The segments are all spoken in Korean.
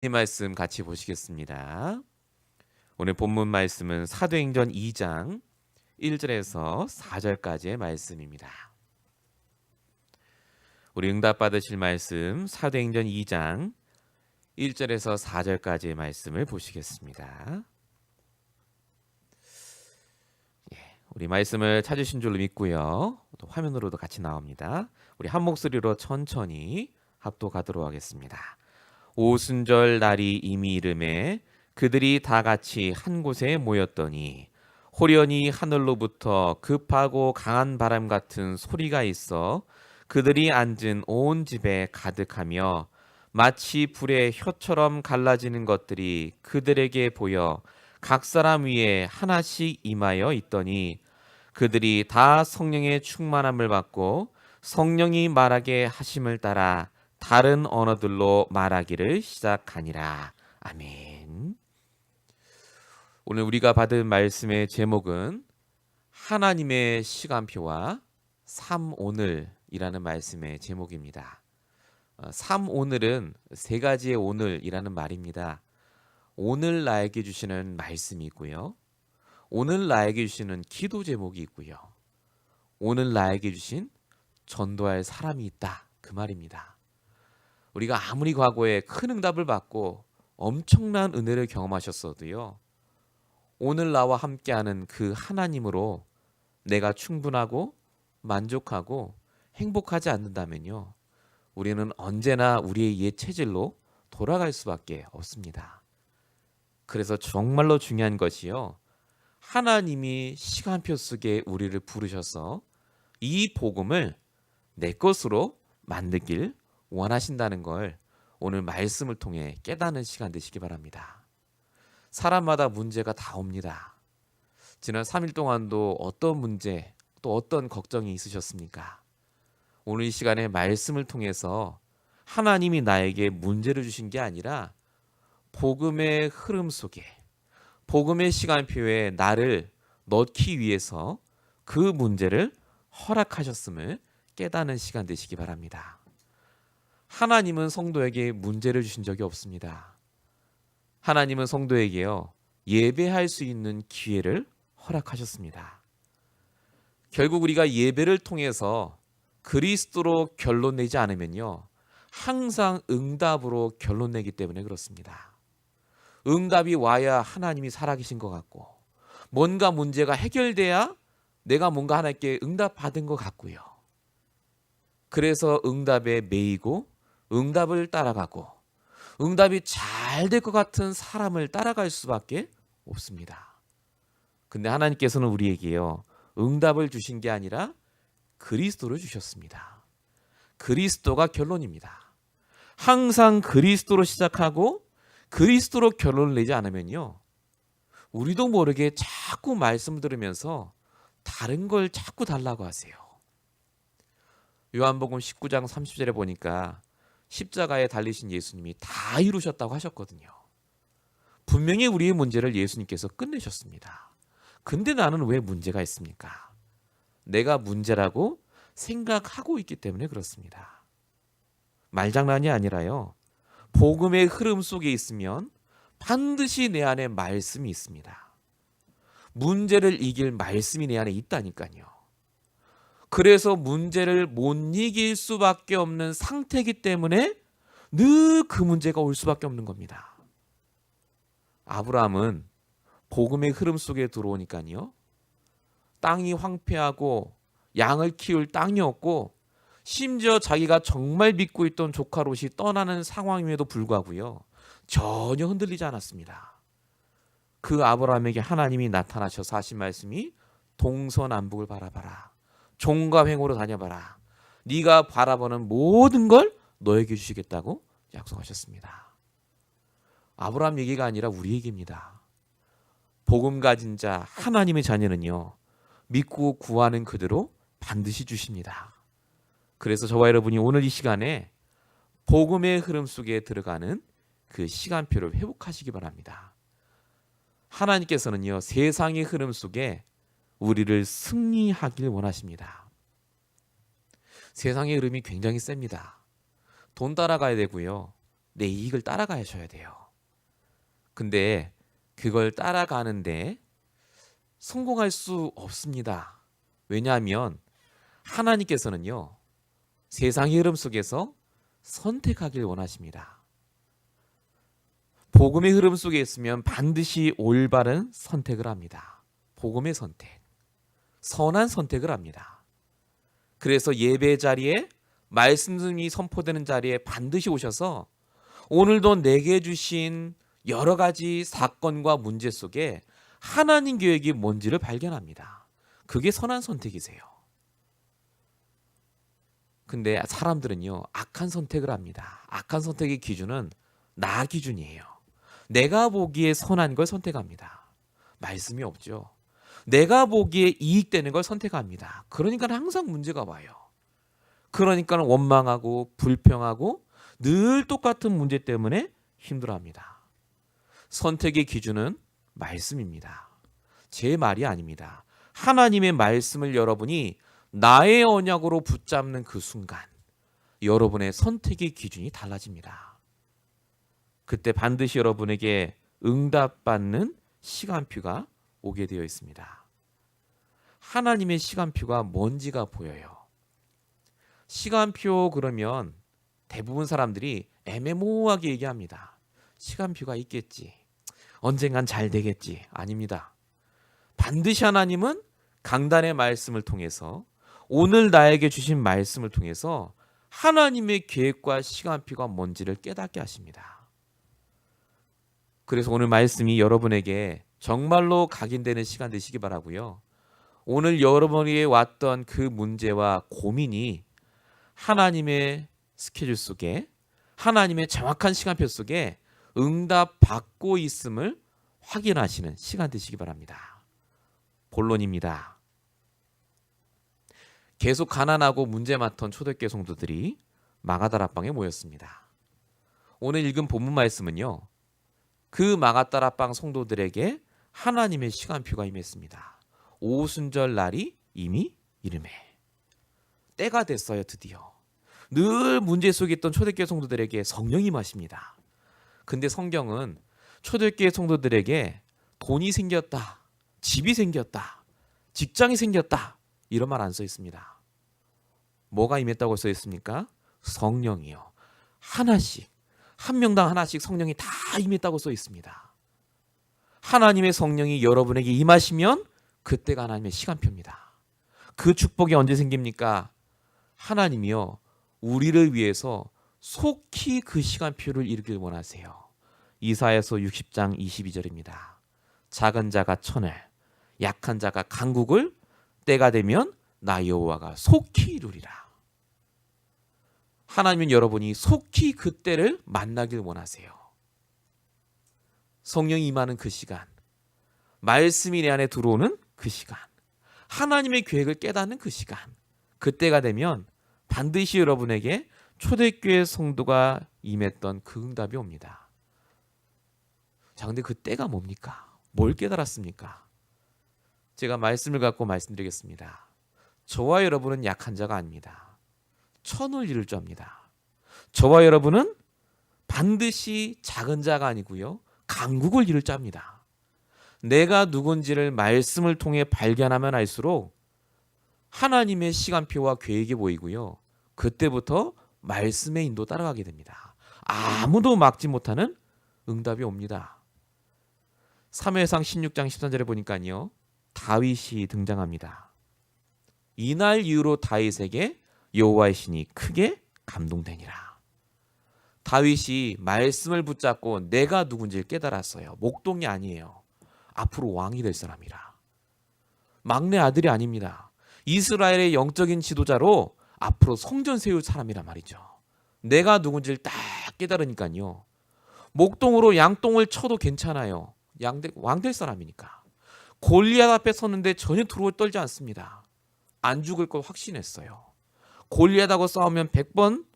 이 말씀 같이 보시겠습니다. 오늘 본문 말씀은 사도행전 2장 1절에서 4절까지의 말씀입니다. 우리 응답 받으실 말씀 사도행전 2장 1절에서 4절까지의 말씀을 보시겠습니다. 우리 말씀을 찾으신 줄로 믿고요. 또 화면으로도 같이 나옵니다. 우리 한 목소리로 천천히 합독하도록 하겠습니다. 오순절 날이 이미 이름에 그들이 다 같이 한 곳에 모였더니 호련히 하늘로부터 급하고 강한 바람 같은 소리가 있어 그들이 앉은 온 집에 가득하며 마치 불의 혀처럼 갈라지는 것들이 그들에게 보여 각 사람 위에 하나씩 임하여 있더니 그들이 다 성령의 충만함을 받고 성령이 말하게 하심을 따라 다른 언어들로 말하기를 시작하니라. 아멘. 오늘 우리가 받은 말씀의 제목은 하나님의 시간표와 삼오늘이라는 말씀의 제목입니다. 삼오늘은 세 가지의 오늘이라는 말입니다. 오늘 나에게 주시는 말씀이 있고요. 오늘 나에게 주시는 기도 제목이 있고요. 오늘 나에게 주신 전도할 사람이 있다. 그 말입니다. 우리가 아무리 과거에 큰 응답을 받고 엄청난 은혜를 경험하셨어도요. 오늘 나와 함께하는 그 하나님으로 내가 충분하고 만족하고 행복하지 않는다면요. 우리는 언제나 우리의 옛 체질로 돌아갈 수밖에 없습니다. 그래서 정말로 중요한 것이요. 하나님이 시간표 속에 우리를 부르셔서 이 복음을 내 것으로 만들길 원하신다는 걸 오늘 말씀을 통해 깨닫는 시간 되시기 바랍니다. 사람마다 문제가 다 옵니다. 지난 3일 동안도 어떤 문제 또 어떤 걱정이 있으셨습니까? 오늘 이 시간에 말씀을 통해서 하나님이 나에게 문제를 주신 게 아니라 복음의 흐름 속에 복음의 시간표에 나를 넣기 위해서 그 문제를 허락하셨음을 깨닫는 시간 되시기 바랍니다. 하나님은 성도에게 문제를 주신 적이 없습니다. 하나님은 성도에게요, 예배할 수 있는 기회를 허락하셨습니다. 결국 우리가 예배를 통해서 그리스도로 결론 내지 않으면요, 항상 응답으로 결론 내기 때문에 그렇습니다. 응답이 와야 하나님이 살아계신 것 같고 뭔가 문제가 해결돼야 내가 뭔가 하나님께 응답 받은 것 같고요. 그래서 응답에 매이고 응답을 따라가고 응답이 잘 될 것 같은 사람을 따라갈 수밖에 없습니다. 근데 하나님께서는 우리에게요, 응답을 주신 게 아니라 그리스도를 주셨습니다. 그리스도가 결론입니다. 항상 그리스도로 시작하고 그리스도로 결론을 내지 않으면요, 우리도 모르게 자꾸 말씀 들으면서 다른 걸 자꾸 달라고 하세요. 요한복음 19장 30절에 보니까 십자가에 달리신 예수님이 다 이루셨다고 하셨거든요. 분명히 우리의 문제를 예수님께서 끝내셨습니다. 근데 나는 왜 문제가 있습니까? 내가 문제라고 생각하고 있기 때문에 그렇습니다. 말장난이 아니라요, 복음의 흐름 속에 있으면 반드시 내 안에 말씀이 있습니다. 문제를 이길 말씀이 내 안에 있다니까요. 그래서 문제를 못 이길 수밖에 없는 상태이기 때문에 늘 그 문제가 올 수밖에 없는 겁니다. 아브라함은 복음의 흐름 속에 들어오니까요, 땅이 황폐하고 양을 키울 땅이 없고 심지어 자기가 정말 믿고 있던 조카 롯이 떠나는 상황임에도 불구하고요, 전혀 흔들리지 않았습니다. 그 아브라함에게 하나님이 나타나셔서 하신 말씀이 동서남북을 바라봐라. 종과 횡으로 다녀봐라. 네가 바라보는 모든 걸 너에게 주시겠다고 약속하셨습니다. 아브라함 얘기가 아니라 우리 얘기입니다. 복음 가진 자 하나님의 자녀는요, 믿고 구하는 그대로 반드시 주십니다. 그래서 저와 여러분이 오늘 이 시간에 복음의 흐름 속에 들어가는 그 시간표를 회복하시기 바랍니다. 하나님께서는요, 세상의 흐름 속에 우리를 승리하길 원하십니다. 세상의 흐름이 굉장히 셉니다. 돈 따라가야 되고요. 내 이익을 따라가셔야 돼요. 근데 그걸 따라가는데 성공할 수 없습니다. 왜냐하면 하나님께서는요, 세상의 흐름 속에서 선택하길 원하십니다. 복음의 흐름 속에 있으면 반드시 올바른 선택을 합니다. 복음의 선택, 선한 선택을 합니다. 그래서 예배 자리에, 말씀이 선포되는 자리에 반드시 오셔서 오늘도 내게 주신 여러 가지 사건과 문제 속에 하나님 계획이 뭔지를 발견합니다. 그게 선한 선택이세요. 근데 사람들은요, 악한 선택을 합니다. 악한 선택의 기준은 나 기준이에요. 내가 보기에 선한 걸 선택합니다. 말씀이 없죠. 내가 보기에 이익되는 걸 선택합니다. 그러니까 항상 문제가 와요. 그러니까 원망하고 불평하고 늘 똑같은 문제 때문에 힘들어합니다. 선택의 기준은 말씀입니다. 제 말이 아닙니다. 하나님의 말씀을 여러분이 나의 언약으로 붙잡는 그 순간 여러분의 선택의 기준이 달라집니다. 그때 반드시 여러분에게 응답받는 시간표가 오게 되어 있습니다. 하나님의 시간표가 뭔지가 보여요. 시간표 그러면 대부분 사람들이 애매모호하게 얘기합니다. 시간표가 있겠지. 언젠간 잘 되겠지. 아닙니다. 반드시 하나님은 강단의 말씀을 통해서, 오늘 나에게 주신 말씀을 통해서 하나님의 계획과 시간표가 뭔지를 깨닫게 하십니다. 그래서 오늘 말씀이 여러분에게 정말로 각인되는 시간 되시기 바라고요. 오늘 여러분이 왔던 그 문제와 고민이 하나님의 스케줄 속에, 하나님의 정확한 시간표 속에 응답받고 있음을 확인하시는 시간 되시기 바랍니다. 본론입니다. 계속 가난하고 문제 많던 초대교회 성도들이 마가다락방에 모였습니다. 오늘 읽은 본문 말씀은요, 그 마가다락방 성도들에게 하나님의 시간표가 임했습니다. 오순절 날이 이미 이르매. 때가 됐어요. 드디어. 늘 문제 속에 있던 초대교회 성도들에게 성령이 임하십니다. 근데 성경은 초대교회 성도들에게 돈이 생겼다, 집이 생겼다, 직장이 생겼다 이런 말 안 써 있습니다. 뭐가 임했다고 써 있습니까? 성령이요. 하나씩, 한 명당 하나씩 성령이 다 임했다고 써 있습니다. 하나님의 성령이 여러분에게 임하시면 그때가 하나님의 시간표입니다. 그 축복이 언제 생깁니까? 하나님이요, 우리를 위해서 속히 그 시간표를 이루길 원하세요. 이사야서 60장 22절입니다. 작은 자가 천을, 약한 자가 강국을, 때가 되면 나 여호와가 속히 이루리라. 하나님은 여러분이 속히 그 때를 만나길 원하세요. 성령이 임하는 그 시간, 말씀이 내 안에 들어오는 그 시간, 하나님의 계획을 깨닫는 그 시간, 그때가 되면 반드시 여러분에게 초대교회 성도가 임했던 그 응답이 옵니다. 자, 근데 그 때가 뭡니까? 뭘 깨달았습니까? 제가 말씀을 갖고 말씀드리겠습니다. 저와 여러분은 약한 자가 아닙니다. 천을 이룰 자입니다. 저와 여러분은 반드시 작은 자가 아니고요, 강국을 이룰 자입니다. 내가 누군지를 말씀을 통해 발견하면 알수록 하나님의 시간표와 계획이 보이고요, 그때부터 말씀의 인도 따라가게 됩니다. 아무도 막지 못하는 응답이 옵니다. 사무엘상 16장 13절에 보니까요, 다윗이 등장합니다. 이날 이후로 다윗에게 여호와의 신이 크게 감동되니라. 다윗이 말씀을 붙잡고 내가 누군지를 깨달았어요. 목동이 아니에요. 앞으로 왕이 될 사람이라. 막내 아들이 아닙니다. 이스라엘의 영적인 지도자로 앞으로 성전 세울 사람이란 말이죠. 내가 누군지를 딱 깨달으니까요, 목동으로 양똥을 쳐도 괜찮아요. 왕 될 사람이니까. 골리앗 앞에 섰는데 전혀 두려워 떨지 않습니다. 안 죽을 걸 확신했어요. 골리앗하고 싸우면 100번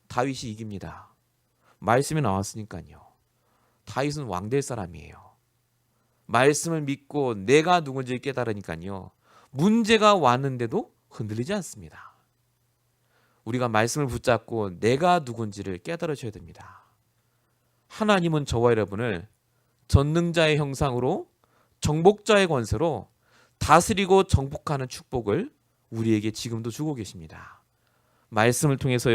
다윗이 이깁니다. 말씀이 나왔으니까요. 다윗은 왕 될 사람이에요. 말씀을 믿고 내가 누군지 깨달으니까요, 문제가 왔는데도 흔들리지 않습니다. 우리가 말씀을 붙잡고 내가 누군지를 깨달으셔야 됩니다. 하나님은 저와 여러분을 전능자의 형상으로 정복자의 권세로 다스리고 정복하는 축복을 우리에게 지금도 주고 계십니다. 말씀을 통해서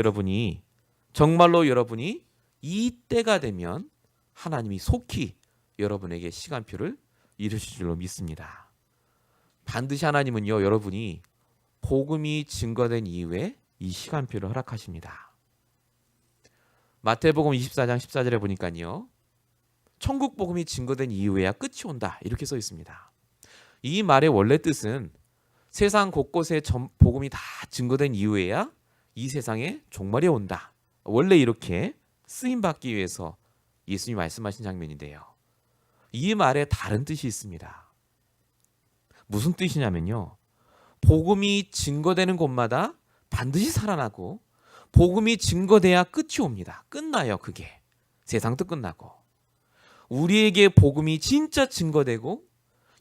정말로 여러분이 이 때가 되면 하나님이 속히 여러분에게 시간표를 이루실 줄로 믿습니다. 반드시 하나님은요, 여러분이 복음이 증거된 이후에 이 시간표를 허락하십니다. 마태복음 24장 14절에 보니까요, 천국 복음이 증거된 이후에야 끝이 온다 이렇게 써 있습니다. 이 말의 원래 뜻은 세상 곳곳에 복음이 다 증거된 이후에야 이 세상에 종말이 온다, 원래 이렇게 쓰임받기 위해서 예수님이 말씀하신 장면인데요, 이 말에 다른 뜻이 있습니다. 무슨 뜻이냐면요, 복음이 증거되는 곳마다 반드시 살아나고 복음이 증거돼야 끝이 옵니다. 끝나요. 그게 세상도 끝나고 우리에게 복음이 진짜 증거되고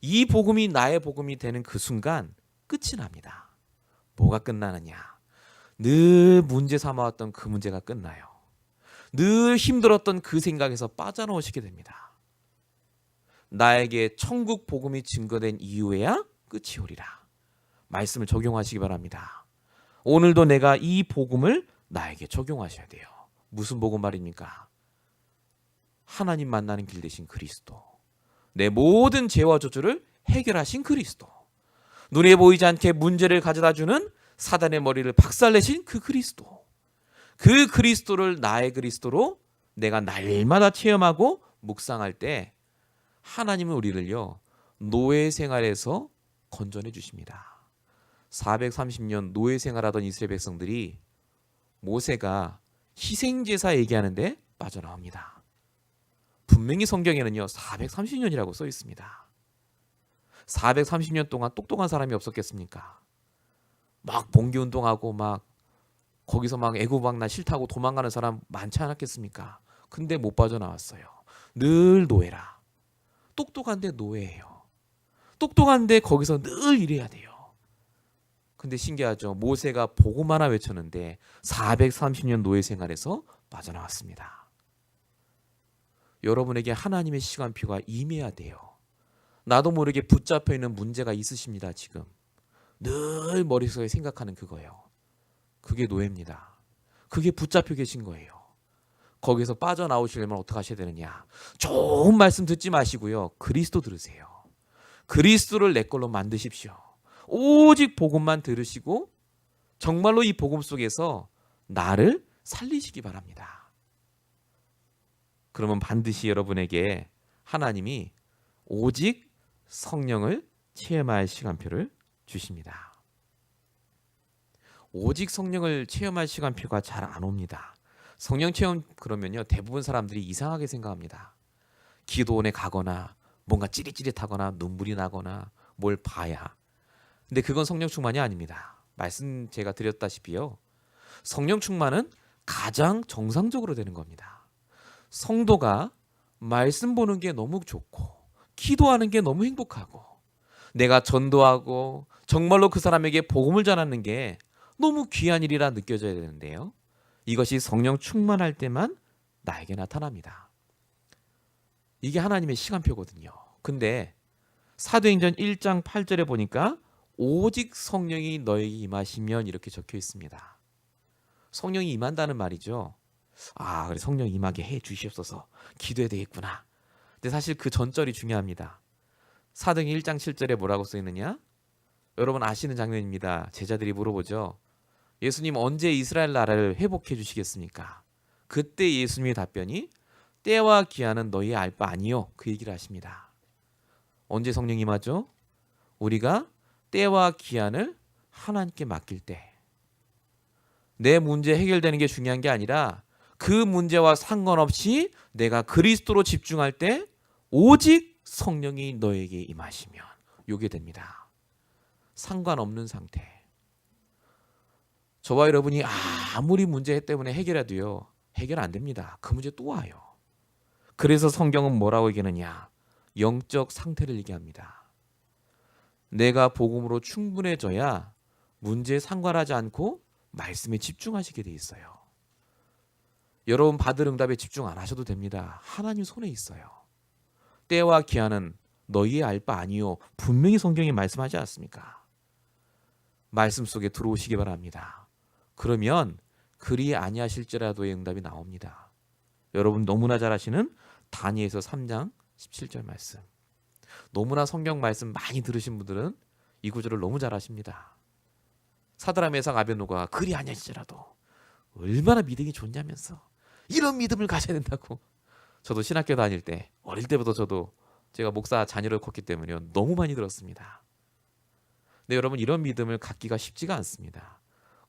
이 복음이 나의 복음이 되는 그 순간 끝이 납니다. 뭐가 끝나느냐? 늘 문제 삼아왔던 그 문제가 끝나요. 늘 힘들었던 그 생각에서 빠져나오시게 됩니다. 나에게 천국 복음이 증거된 이후에야 끝이 오리라. 말씀을 적용하시기 바랍니다. 오늘도 내가 이 복음을 나에게 적용하셔야 돼요. 무슨 복음 말입니까? 하나님 만나는 길 되신 그리스도, 내 모든 죄와 저주를 해결하신 그리스도, 눈에 보이지 않게 문제를 가져다주는 사단의 머리를 박살내신 그 그리스도, 그 그리스도를 나의 그리스도로 내가 날마다 체험하고 묵상할 때 하나님은 우리를요, 노예 생활에서 건져내 주십니다. 430년 노예 생활하던 이스라엘 백성들이 모세가 희생제사 얘기하는데 빠져나옵니다. 분명히 성경에는요 430년이라고 써 있습니다. 430년 동안 똑똑한 사람이 없었겠습니까? 막 봉기운동하고 막 거기서 막 애고박 나 싫다고 도망가는 사람 많지 않았겠습니까? 근데 못 빠져나왔어요. 늘 노예라. 똑똑한데 노예예요. 똑똑한데 거기서 늘 일해야 돼요. 근데 신기하죠. 모세가 복음 하나 외쳤는데 430년 노예 생활에서 빠져나왔습니다. 여러분에게 하나님의 시간표가 임해야 돼요. 나도 모르게 붙잡혀 있는 문제가 있으십니다. 지금 늘 머릿속에 생각하는 그거예요. 그게 노예입니다. 그게 붙잡혀 계신 거예요. 거기서 빠져나오시려면 어떻게 하셔야 되느냐? 좋은 말씀 듣지 마시고요, 그리스도 들으세요. 그리스도를 내 걸로 만드십시오. 오직 복음만 들으시고 정말로 이 복음 속에서 나를 살리시기 바랍니다. 그러면 반드시 여러분에게 하나님이 오직 성령을 체험할 시간표를 주십니다. 오직 성령을 체험할 시간표가 잘 안 옵니다. 성령 체험 그러면요, 대부분 사람들이 이상하게 생각합니다. 기도원에 가거나 뭔가 찌릿찌릿하거나 눈물이 나거나 뭘 봐야. 근데 그건 성령 충만이 아닙니다. 말씀 제가 드렸다시피요, 성령 충만은 가장 정상적으로 되는 겁니다. 성도가 말씀 보는 게 너무 좋고 기도하는 게 너무 행복하고 내가 전도하고 정말로 그 사람에게 복음을 전하는 게 너무 귀한 일이라 느껴져야 되는데요, 이것이 성령 충만할 때만 나에게 나타납니다. 이게 하나님의 시간표거든요. 근데 사도행전 1장 8절에 보니까 오직 성령이 너에게 임하시면 이렇게 적혀 있습니다. 성령이 임한다는 말이죠. 아, 그래, 성령 임하게 해 주시옵소서. 기도해야 되겠구나. 근데 사실 그 전절이 중요합니다. 사도행전 1장 7절에 뭐라고 써 있느냐? 여러분 아시는 장면입니다. 제자들이 물어보죠. 예수님 언제 이스라엘 나라를 회복해 주시겠습니까? 그때 예수님의 답변이 때와 기한은 너희 알 바 아니요, 그 얘기를 하십니다. 언제 성령 임하죠? 우리가 때와 기한을 하나님께 맡길 때. 내 문제 해결되는 게 중요한 게 아니라 그 문제와 상관없이 내가 그리스도로 집중할 때 오직 성령이 너에게 임하시면 요게 됩니다. 상관없는 상태. 저와 여러분이 아무리 문제 때문에 해결해도요, 해결 안 됩니다. 그 문제 또 와요. 그래서 성경은 뭐라고 얘기하느냐? 영적 상태를 얘기합니다. 내가 복음으로 충분해져야 문제에 상관하지 않고 말씀에 집중하시게 돼 있어요. 여러분 받을 응답에 집중 안 하셔도 됩니다. 하나님 손에 있어요. 때와 기한은 너희의 알 바 아니요. 분명히 성경에 말씀하지 않습니까? 말씀 속에 들어오시기 바랍니다. 그러면 그리 아니하실지라도의 응답이 나옵니다. 여러분 너무나 잘 아시는 다니엘서 3장 17절 말씀. 너무나 성경 말씀 많이 들으신 분들은 이 구절을 너무 잘 아십니다. 사드라 메삭 아벳노고가 그리 아니하실지라도 얼마나 믿음이 좋냐면서 이런 믿음을 가져야 된다고. 저도 신학교 다닐 때 어릴 때부터 저도 제가 목사 자녀를 컸기 때문에 너무 많이 들었습니다. 근데 여러분 이런 믿음을 갖기가 쉽지가 않습니다.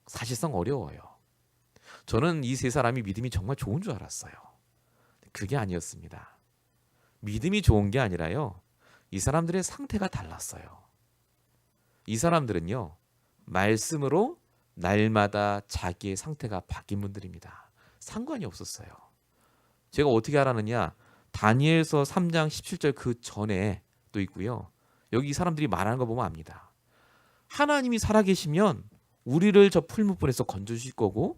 사실상 어려워요. 저는 이 세 사람이 믿음이 정말 좋은 줄 알았어요. 그게 아니었습니다. 믿음이 좋은 게 아니라요. 이 사람들의 상태가 달랐어요. 이 사람들은요. 말씀으로 날마다 자기의 상태가 바뀐 분들입니다. 상관이 없었어요. 제가 어떻게 알았느냐? 다니엘서 3장 17절 그 전에 또 있고요. 여기 이 사람들이 말하는 거 보면 압니다. 하나님이 살아계시면 우리를 저 풀무불에서 건져주실 거고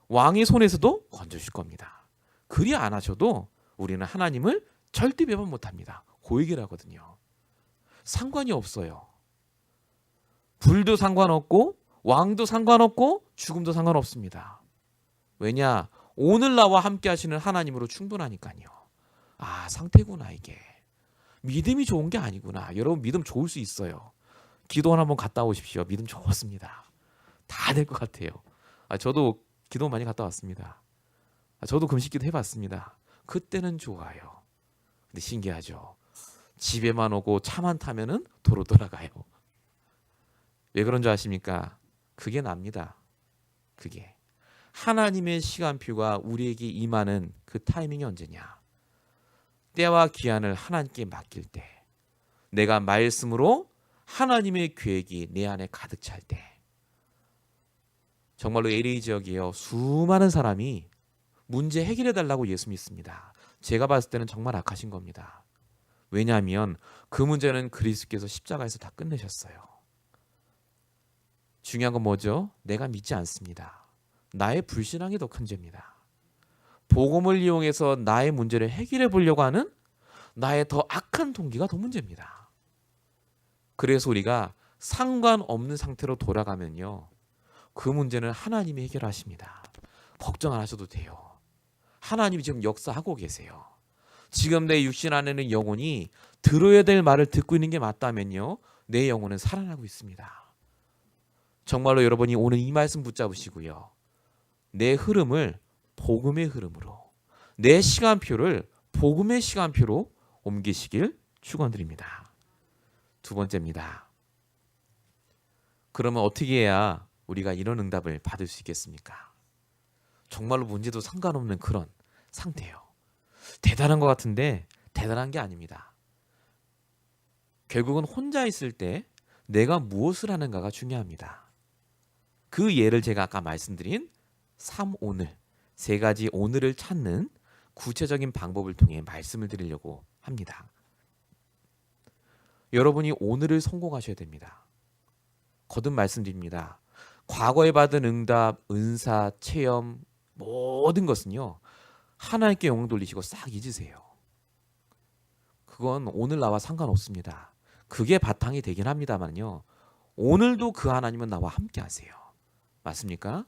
왕의 손에서도 건져주실 겁니다. 그리 안 하셔도 우리는 하나님을 절대 배반 못합니다. 그 얘기를 하거든요. 상관이 없어요. 불도 상관없고 왕도 상관없고 죽음도 상관없습니다. 왜냐? 오늘 나와 함께 하시는 하나님으로 충분하니까요. 아, 상태구나 이게. 믿음이 좋은 게 아니구나. 여러분 믿음 좋을 수 있어요. 기도원 한번 갔다 오십시오. 믿음 좋았습니다. 다 될 것 같아요. 저도 기도 많이 갔다 왔습니다. 저도 금식기도 해봤습니다. 그때는 좋아요. 근데 신기하죠. 집에만 오고 차만 타면은 도로 돌아가요. 왜 그런 줄 아십니까? 그게 납니다. 그게. 하나님의 시간표가 우리에게 임하는 그 타이밍이 언제냐? 때와 기한을 하나님께 맡길 때, 내가 말씀으로 하나님의 계획이 내 안에 가득 찰 때, 정말로 LA 지역이요 수많은 사람이 문제 해결해 달라고 예수 믿습니다. 제가 봤을 때는 정말 악하신 겁니다. 왜냐하면 그 문제는 그리스도께서 십자가에서 다 끝내셨어요. 중요한 건 뭐죠? 내가 믿지 않습니다. 나의 불신앙이 더 큰 죄입니다. 복음을 이용해서 나의 문제를 해결해 보려고 하는 나의 더 악한 동기가 더 문제입니다. 그래서 우리가 상관없는 상태로 돌아가면요. 그 문제는 하나님이 해결하십니다. 걱정 안 하셔도 돼요. 하나님이 지금 역사하고 계세요. 지금 내 육신 안에는 영혼이 들어야 될 말을 듣고 있는 게 맞다면요. 내 영혼은 살아나고 있습니다. 정말로 여러분이 오늘 이 말씀 붙잡으시고요. 내 흐름을 복음의 흐름으로, 내 시간표를 복음의 시간표로 옮기시길 축원드립니다. 두 번째입니다. 그러면 어떻게 해야 우리가 이런 응답을 받을 수 있겠습니까? 정말로 문제도 상관없는 그런 상태예요. 대단한 것 같은데 대단한 게 아닙니다. 결국은 혼자 있을 때 내가 무엇을 하는가가 중요합니다. 그 예를 제가 아까 말씀드린 3오늘, 세 가지 오늘을 찾는 구체적인 방법을 통해 말씀을 드리려고 합니다. 여러분이 오늘을 성공하셔야 됩니다. 거듭 말씀드립니다. 과거에 받은 응답, 은사, 체험 모든 것은요. 하나님께 영광 돌리시고 싹 잊으세요. 그건 오늘 나와 상관없습니다. 그게 바탕이 되긴 합니다만요. 오늘도 그 하나님은 나와 함께 하세요. 맞습니까?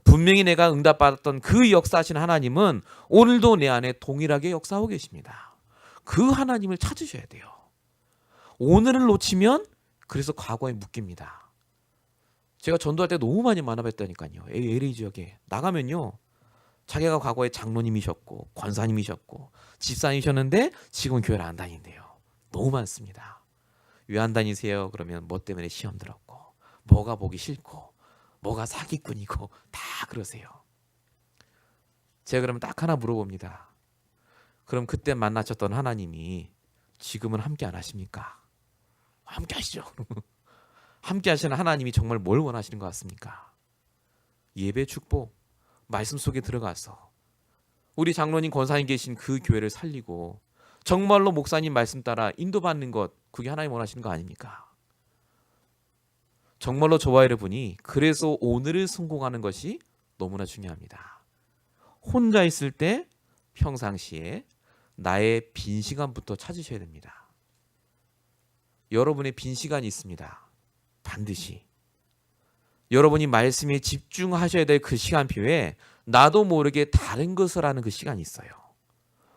분명히 내가 응답받았던 그 역사하신 하나님은 오늘도 내 안에 동일하게 역사하고 계십니다. 그 하나님을 찾으셔야 돼요. 오늘을 놓치면 그래서 과거에 묶입니다. 제가 전도할 때 너무 많이 만나뵀다니까요. LA 지역에 나가면요. 자기가 과거에 장로님이셨고 권사님이셨고 집사님이셨는데 지금 교회를 안 다닌대요. 너무 많습니다. 왜 안 다니세요? 그러면 뭐 때문에 시험 들었고 뭐가 보기 싫고 뭐가 사기꾼이고 다 그러세요. 제가 그러면 딱 하나 물어봅니다. 그럼 그때 만나셨던 하나님이 지금은 함께 안 하십니까? 함께 하시죠. 함께 하시는 하나님이 정말 뭘 원하시는 것 같습니까? 예배 축복, 말씀 속에 들어가서 우리 장로님 권사님 계신 그 교회를 살리고 정말로 목사님 말씀 따라 인도받는 것, 그게 하나님 원하시는 거 아닙니까? 정말로 저와 여러분이 그래서 오늘을 성공하는 것이 너무나 중요합니다. 혼자 있을 때 평상시에 나의 빈 시간부터 찾으셔야 됩니다. 여러분의 빈 시간이 있습니다. 반드시. 여러분이 말씀에 집중하셔야 될 그 시간표에 나도 모르게 다른 것을 하는 그 시간이 있어요.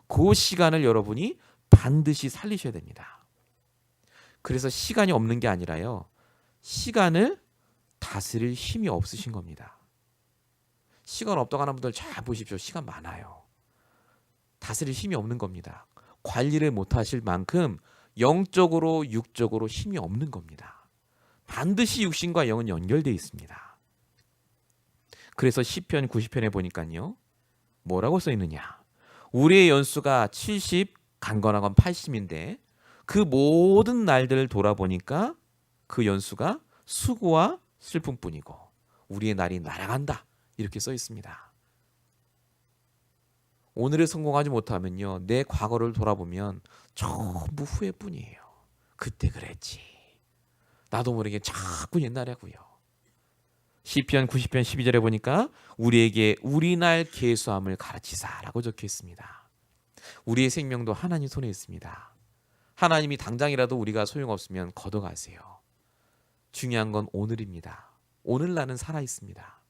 그 시간을 여러분이 반드시 살리셔야 됩니다. 그래서 시간이 없는 게 아니라요. 시간을 다스릴 힘이 없으신 겁니다. 시간 없다고 하는 분들 잘 보십시오. 시간 많아요. 다스릴 힘이 없는 겁니다. 관리를 못하실 만큼 영적으로 육적으로 힘이 없는 겁니다. 반드시 육신과 영은 연결되어 있습니다. 그래서 시편 90편에 보니까요. 뭐라고 써 있느냐. 우리의 연수가 70, 강건한 건 80인데 그 모든 날들을 돌아보니까 그 연수가 수고와 슬픔뿐이고 우리의 날이 날아간다. 이렇게 써 있습니다. 오늘에 성공하지 못하면요. 내 과거를 돌아보면 전부 후회뿐이에요. 그때 그랬지. 나도 모르게 자꾸 옛날에 하고요. 시편 90편 12절에 보니까 우리에게 우리 날 계수함을 가르치사라고 적혀 있습니다. 우리의 생명도 하나님 손에 있습니다. 하나님이 당장이라도 우리가 소용없으면 걷어가세요. 중요한 건 오늘입니다. 오늘 나는 살아 있습니다.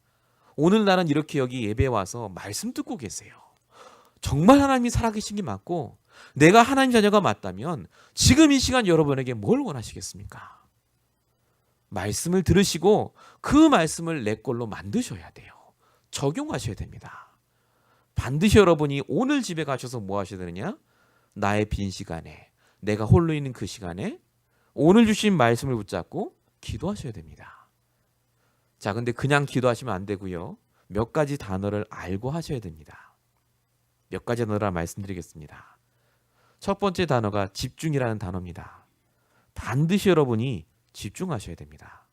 오늘 나는 이렇게 여기 예배 와서 말씀 듣고 계세요. 정말 하나님이 살아계신 게 맞고 내가 하나님 자녀가 맞다면 지금 이 시간 여러분에게 뭘 원하시겠습니까? 말씀을 들으시고 그 말씀을 내 걸로 만드셔야 돼요. 적용하셔야 됩니다. 반드시 여러분이 오늘 집에 가셔서 뭐 하셔야 되느냐? 나의 빈 시간에 내가 홀로 있는 그 시간에 오늘 주신 말씀을 붙잡고 기도하셔야 됩니다. 자, 근데 그냥 기도하시면 안 되고요. 몇 가지 단어를 알고 하셔야 됩니다. 몇 가지 단어를 말씀드리겠습니다. 첫 번째 단어가 집중이라는 단어입니다. 반드시 여러분이 집중하셔야 됩니다.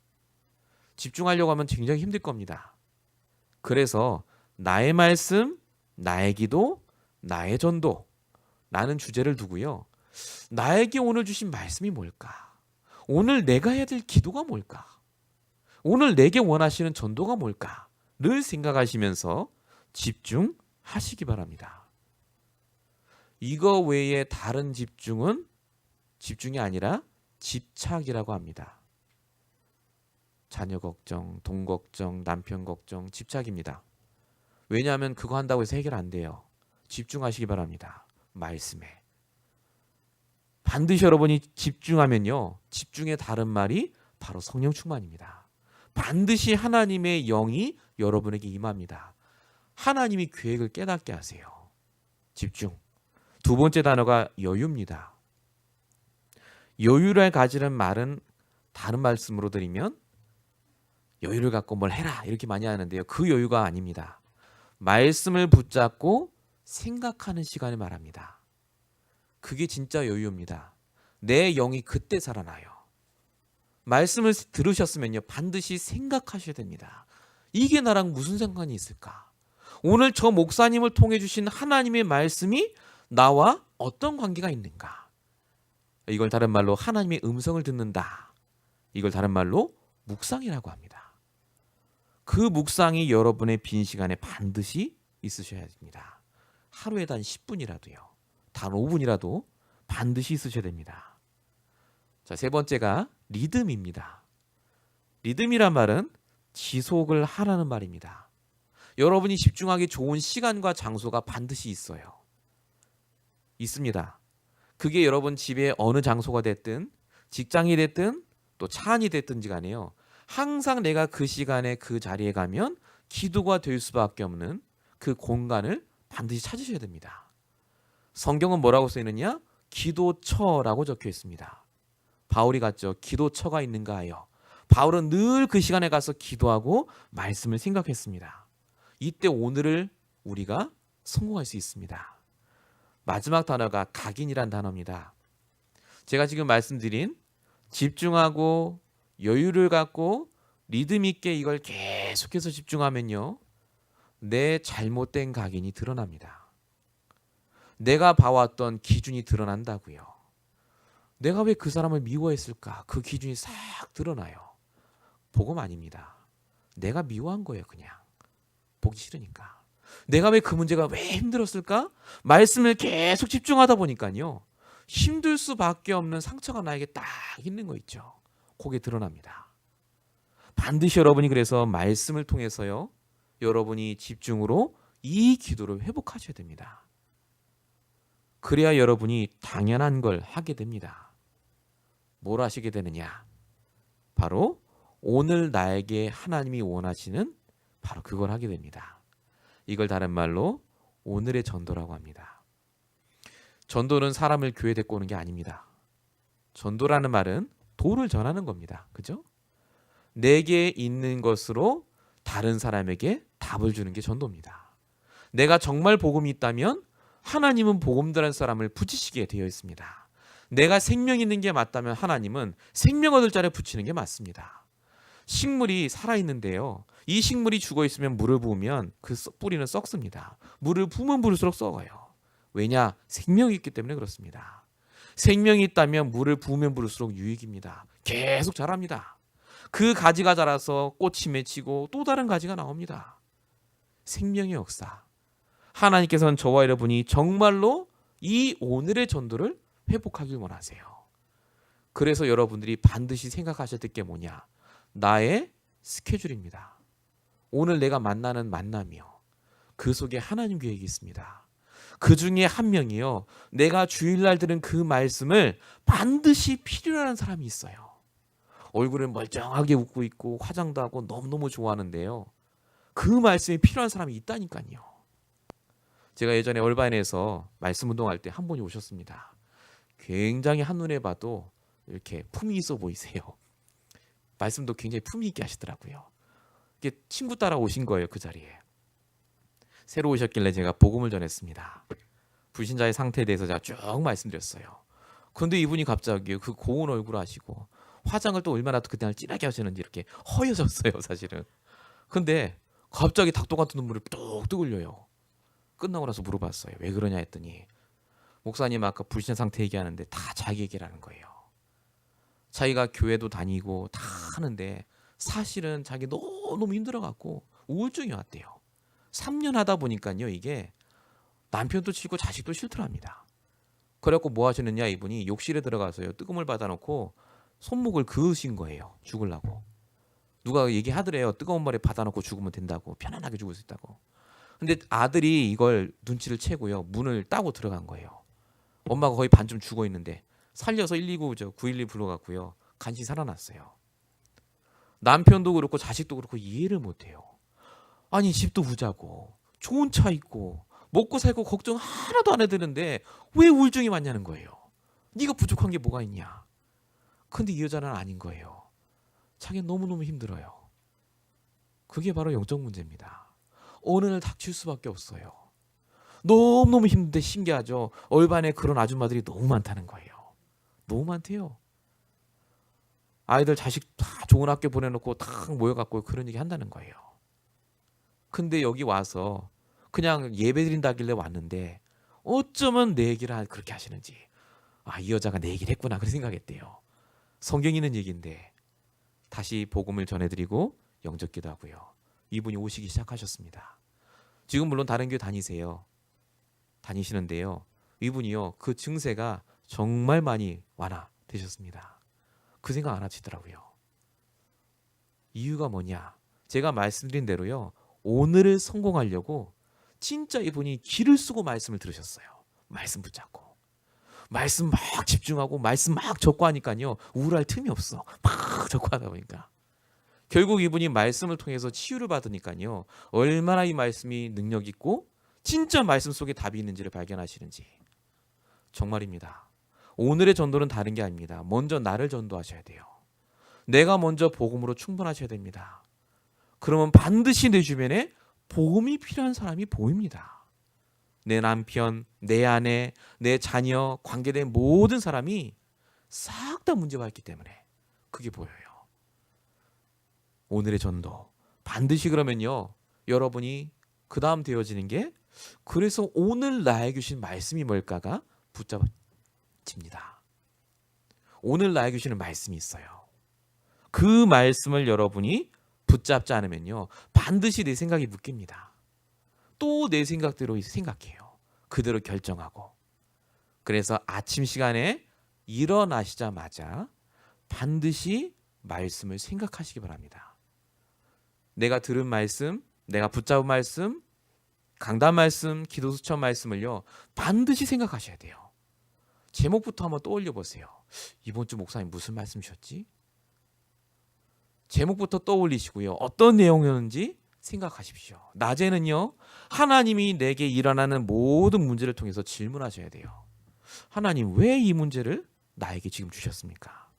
집중하려고 하면 굉장히 힘들 겁니다. 그래서 나의 말씀, 나의 기도, 나의 전도 라는 주제를 두고요. 나에게 오늘 주신 말씀이 뭘까? 오늘 내가 해야 될 기도가 뭘까? 오늘 내게 원하시는 전도가 뭘까?를 생각하시면서 집중하시기 바랍니다. 이거 외에 다른 집중은 집중이 아니라 집착이라고 합니다. 자녀 걱정, 돈 걱정, 남편 걱정, 집착입니다. 왜냐하면 그거 한다고 해서 해결 안 돼요. 집중하시기 바랍니다. 말씀에. 반드시 여러분이 집중하면요. 집중의 다른 말이 바로 성령 충만입니다. 반드시 하나님의 영이 여러분에게 임합니다. 하나님이 계획을 깨닫게 하세요. 집중. 두 번째 단어가 여유입니다. 여유를 가지는 말은 다른 말씀으로 드리면 여유를 갖고 뭘 해라 이렇게 많이 하는데요. 그 여유가 아닙니다. 말씀을 붙잡고 생각하는 시간을 말합니다. 그게 진짜 여유입니다. 내 영이 그때 살아나요. 말씀을 들으셨으면요. 반드시 생각하셔야 됩니다. 이게 나랑 무슨 상관이 있을까? 오늘 저 목사님을 통해 주신 하나님의 말씀이 나와 어떤 관계가 있는가? 이걸 다른 말로 하나님의 음성을 듣는다. 이걸 다른 말로 묵상이라고 합니다. 그 묵상이 여러분의 빈 시간에 반드시 있으셔야 됩니다. 하루에 단 10분이라도요. 단 5분이라도 반드시 있으셔야 됩니다. 자, 세 번째가 리듬입니다. 리듬이란 말은 지속을 하라는 말입니다. 여러분이 집중하기 좋은 시간과 장소가 반드시 있어요. 있습니다. 그게 여러분 집에 어느 장소가 됐든 직장이 됐든 또 차 안이 됐든지 간에요. 항상 내가 그 시간에 그 자리에 가면 기도가 될 수밖에 없는 그 공간을 반드시 찾으셔야 됩니다. 성경은 뭐라고 써 있느냐? 기도처라고 적혀 있습니다. 바울이 갔죠. 기도처가 있는가 하여. 바울은 늘 그 시간에 가서 기도하고 말씀을 생각했습니다. 이때 오늘을 우리가 성공할 수 있습니다. 마지막 단어가 각인이란 단어입니다. 제가 지금 말씀드린 집중하고 여유를 갖고 리듬 있게 이걸 계속해서 집중하면요. 내 잘못된 각인이 드러납니다. 내가 봐왔던 기준이 드러난다고요. 내가 왜 그 사람을 미워했을까? 그 기준이 싹 드러나요. 복음 아닙니다. 내가 미워한 거예요, 그냥. 보기 싫으니까. 내가 왜 그 문제가 왜 힘들었을까? 말씀을 계속 집중하다 보니까요. 힘들 수밖에 없는 상처가 나에게 딱 있는 거 있죠. 그게 드러납니다. 반드시 여러분이 그래서 말씀을 통해서요. 여러분이 집중으로 이 기도를 회복하셔야 됩니다. 그래야 여러분이 당연한 걸 하게 됩니다. 뭘 하시게 되느냐? 바로 오늘 나에게 하나님이 원하시는 바로 그걸 하게 됩니다. 이걸 다른 말로 오늘의 전도라고 합니다. 전도는 사람을 교회 데리고 오는 게 아닙니다. 전도라는 말은 도를 전하는 겁니다. 그죠? 내게 있는 것으로 다른 사람에게 답을 주는 게 전도입니다. 내가 정말 복음이 있다면 하나님은 복음 들은 사람을 붙이시게 되어 있습니다. 내가 생명 있는 게 맞다면 하나님은 생명 얻을 자를 붙이는 게 맞습니다. 식물이 살아있는데요. 이 식물이 죽어있으면 물을 부으면 그 뿌리는 썩습니다. 물을 부으면 부을수록 썩어요. 왜냐? 생명이 있기 때문에 그렇습니다. 생명이 있다면 물을 부으면 부을수록 유익입니다. 계속 자랍니다. 그 가지가 자라서 꽃이 맺히고 또 다른 가지가 나옵니다. 생명의 역사. 하나님께서는 저와 여러분이 정말로 이 오늘의 전도를 회복하길 원하세요. 그래서 여러분들이 반드시 생각하셔야 될 게 뭐냐? 나의 스케줄입니다. 오늘 내가 만나는 만남이요. 그 속에 하나님 계획이 있습니다. 그 중에 한 명이요. 내가 주일날 들은 그 말씀을 반드시 필요로 하는 사람이 있어요. 얼굴은 멀쩡하게 웃고 있고 화장도 하고 너무너무 좋아하는데요. 그 말씀이 필요한 사람이 있다니까요. 제가 예전에 얼바인에서 말씀 운동할 때 한 분이 오셨습니다. 굉장히 한눈에 봐도 이렇게 품이 있어 보이세요. 말씀도 굉장히 품위 있게 하시더라고요. 이게 친구 따라 오신 거예요. 그 자리에. 새로 오셨길래 제가 복음을 전했습니다. 불신자의 상태에 대해서 제가 쭉 말씀드렸어요. 그런데 이분이 갑자기 그 고운 얼굴 하시고 화장을 또 얼마나 그날 진하게 하시는지 이렇게 허여졌어요. 사실은. 근데 갑자기 닭도 같은 눈물을 뚝뚝 흘려요. 끝나고 나서 물어봤어요. 왜 그러냐 했더니 목사님 아까 불신자 상태 얘기하는데 다 자기 얘기라는 거예요. 자기가 교회도 다니고 다 하는데 사실은 자기 너무 힘들어갖고 우울증이 왔대요. 3년 하다 보니까요. 이게 남편도 싫고 자식도 싫더랍니다. 그래갖고 뭐 하시느냐 이분이 욕실에 들어가서요. 뜨거운 물 받아놓고 손목을 그으신 거예요. 죽으려고. 누가 얘기하더래요. 뜨거운 물에 받아놓고 죽으면 된다고. 편안하게 죽을 수 있다고. 근데 아들이 이걸 눈치를 채고요. 문을 따고 들어간 거예요. 엄마가 거의 반쯤 죽어 있는데 살려서 119 911 불러갔고요. 간신히 살아났어요. 남편도 그렇고 자식도 그렇고 이해를 못해요. 아니 집도 부자고 좋은 차 있고 먹고 살고 걱정 하나도 안 해드는데 왜 우울증이 왔냐는 거예요. 네가 부족한 게 뭐가 있냐. 근데 이 여자는 아닌 거예요. 자기는 너무너무 힘들어요. 그게 바로 영적 문제입니다. 어느 날 닥칠 수밖에 없어요. 너무너무 힘든데 신기하죠. 얼반에 그런 아줌마들이 너무 많다는 거예요. 너무 많대요. 아이들 자식 다 좋은 학교 보내놓고 다 모여갖고 그런 얘기 한다는 거예요. 근데 여기 와서 그냥 예배 드린다길래 왔는데 어쩌면 내 얘기를 그렇게 하시는지. 이 여자가 내 얘기를 했구나 그런 생각했대요. 성경에 있는 얘기인데 다시 복음을 전해드리고 영접 기도하고요. 이분이 오시기 시작하셨습니다. 지금 물론 다른 교회 다니시는데요. 이분이요. 그 증세가 정말 많이 완화되셨습니다. 그 생각 안 하시더라고요. 이유가 뭐냐? 제가 말씀드린 대로요. 오늘을 성공하려고 진짜 이분이 기를 쓰고 말씀을 들으셨어요. 말씀 붙잡고. 말씀 막 집중하고 말씀 막 적고 하니까요. 우울할 틈이 없어. 막 적고 하다 보니까. 결국 이분이 말씀을 통해서 치유를 받으니까요. 얼마나 이 말씀이 능력 있고 진짜 말씀 속에 답이 있는지를 발견하시는지. 정말입니다. 오늘의 전도는 다른 게 아닙니다. 먼저 나를 전도하셔야 돼요. 내가 먼저 복음으로 충분하셔야 됩니다. 그러면 반드시 내 주변에 복음이 필요한 사람이 보입니다. 내 남편, 내 아내, 내 자녀, 관계된 모든 사람이 싹 다 문제가 있기 때문에 그게 보여요. 오늘의 전도 반드시 그러면요. 여러분이 그 다음 되어지는 게 그래서 오늘 나에게 주신 말씀이 뭘까가 붙잡힙니다. 오늘 나에게 주시는 말씀이 있어요. 그 말씀을 여러분이 붙잡지 않으면요. 반드시 내 생각이 묶입니다. 또 내 생각대로 생각해요. 그대로 결정하고. 그래서 아침 시간에 일어나시자마자 반드시 말씀을 생각하시기 바랍니다. 내가 들은 말씀, 내가 붙잡은 말씀, 강단 말씀, 기도 수천 말씀을요 반드시 생각하셔야 돼요. 제목부터 한번 떠올려 보세요. 이번 주 목사님 무슨 말씀 주셨지? 제목부터 떠올리시고요. 어떤 내용이었는지 생각하십시오. 낮에는요 하나님이 내게 일어나는 모든 문제를 통해서 질문하셔야 돼요. 하나님, 왜 이 문제를 나에게 지금 주셨습니까?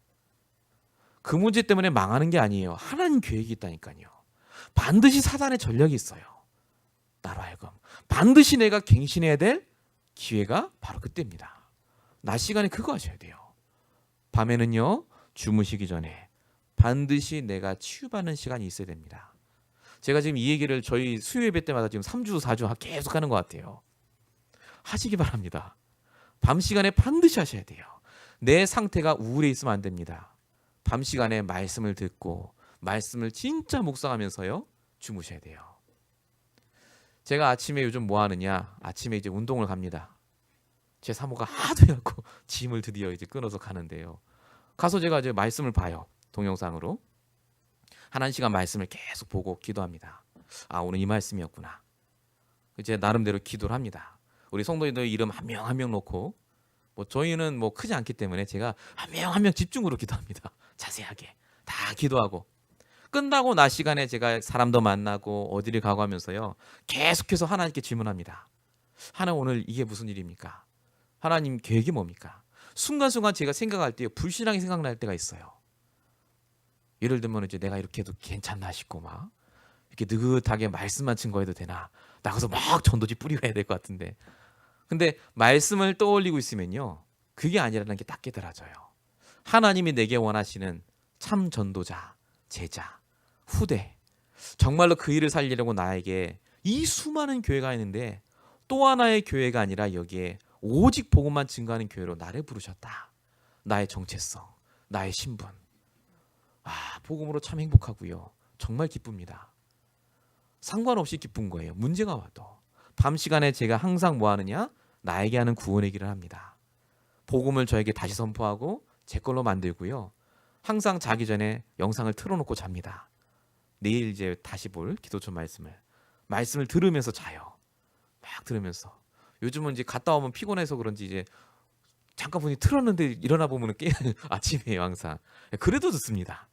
그 문제 때문에 망하는 게 아니에요. 하나님 계획이 있다니까요. 반드시 사단의 전략이 있어요. 나로 하여금 반드시 내가 갱신해야 될 기회가 바로 그때입니다. 낮 시간에 그거 하셔야 돼요. 밤에는요 주무시기 전에 반드시 내가 치유받는 시간이 있어야 됩니다. 제가 지금 이 얘기를 저희 수요 예배 때마다 지금 3주 4주 계속 하는 것 같아요. 하시기 바랍니다. 밤 시간에 반드시 하셔야 돼요. 내 상태가 우울해 있으면 안 됩니다. 밤 시간에 말씀을 듣고 말씀을 진짜 묵상하면서요 주무셔야 돼요. 제가 아침에 요즘 뭐 하느냐? 아침에 이제 운동을 갑니다. 제 사모가 하도 해갖고 짐을 드디어 이제 끊어서 가는데요. 가서 제가 이제 말씀을 봐요. 동영상으로. 한 1시간 말씀을 계속 보고 기도합니다. 아, 오늘 이 말씀이었구나. 이제 나름대로 기도를 합니다. 우리 성도님들 이름 한 명 한 명 놓고 뭐 저희는 뭐 크지 않기 때문에 제가 한 명 한 명 집중으로 기도합니다. 자세하게 다 기도하고 끝나고 낮 시간에 제가 사람도 만나고 어디를 가고 하면서요 계속해서 하나님께 질문합니다. 하나님, 오늘 이게 무슨 일입니까? 하나님 계획이 뭡니까? 순간순간 제가 생각할 때 불신앙이 생각날 때가 있어요. 예를 들면 이제 내가 이렇게 해도 괜찮나 싶고 막 이렇게 느긋하게 말씀만 증거해도 되나? 나가서 막 전도지 뿌리고 해야 될 것 같은데. 근데 말씀을 떠올리고 있으면요 그게 아니라는 게 딱 깨달아져요. 하나님이 내게 원하시는 참 전도자, 제자, 후대, 정말로 그 일을 살리려고 나에게 이 수많은 교회가 있는데 또 하나의 교회가 아니라 여기에 오직 복음만 증거하는 교회로 나를 부르셨다. 나의 정체성, 나의 신분. 아, 복음으로 참 행복하고요. 정말 기쁩니다. 상관없이 기쁜 거예요. 문제가 와도. 밤 시간에 제가 항상 뭐 하느냐? 나에게 하는 구원의 길을 합니다. 복음을 저에게 다시 선포하고 제 걸로 만들고요. 항상 자기 전에 영상을 틀어놓고 잡니다. 내일 이제 다시 볼 기도처 말씀을 들으면서 자요. 막 들으면서. 요즘은 이제 갔다 오면 피곤해서 그런지 이제 잠깐 보니 틀었는데 일어나 보면 아침이에요 항상. 그래도 듣습니다.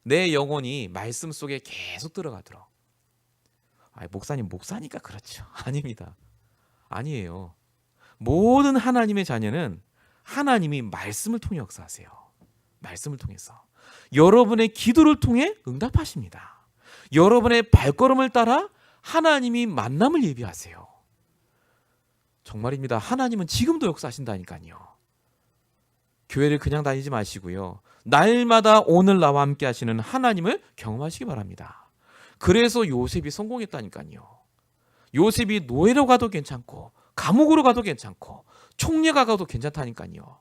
내 영혼이 말씀 속에 계속 들어가도록. 목사님 목사니까 그렇죠. 아닙니다. 아니에요. 모든 하나님의 자녀는 하나님이 말씀을 통해 역사하세요. 말씀을 통해서. 여러분의 기도를 통해 응답하십니다. 여러분의 발걸음을 따라 하나님이 만남을 예비하세요. 정말입니다. 하나님은 지금도 역사하신다니까요. 교회를 그냥 다니지 마시고요. 날마다 오늘 나와 함께 하시는 하나님을 경험하시기 바랍니다. 그래서 요셉이 성공했다니까요. 요셉이 노예로 가도 괜찮고 감옥으로 가도 괜찮고 총리가 가도 괜찮다니까요.